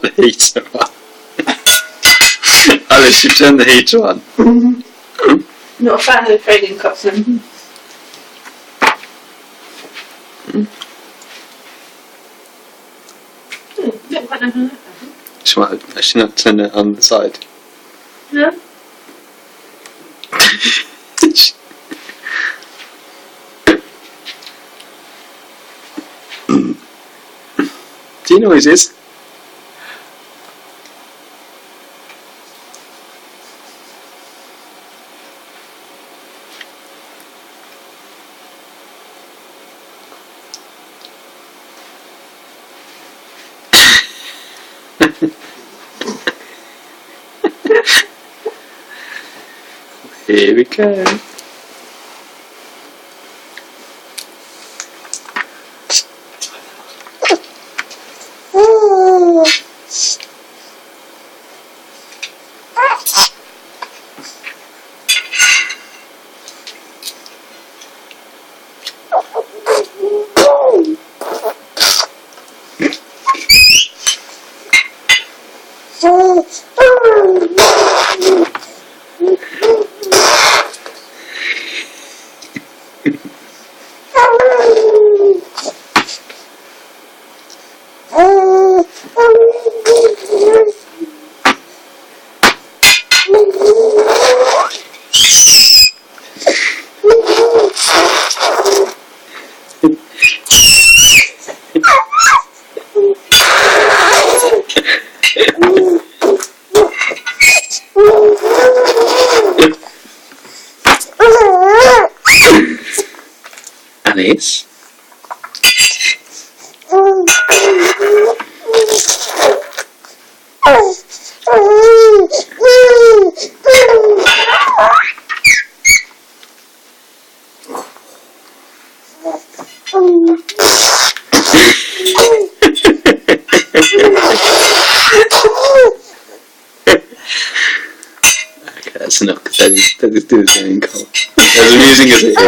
the heater on. Alice, you turn the heater on. Not a fan of the trading cotton. She might actually not turn it on the side. No? Do you know who it is? Here we go. Alice? Okay, that's enough because that is doing the same colour. As amusing as it is.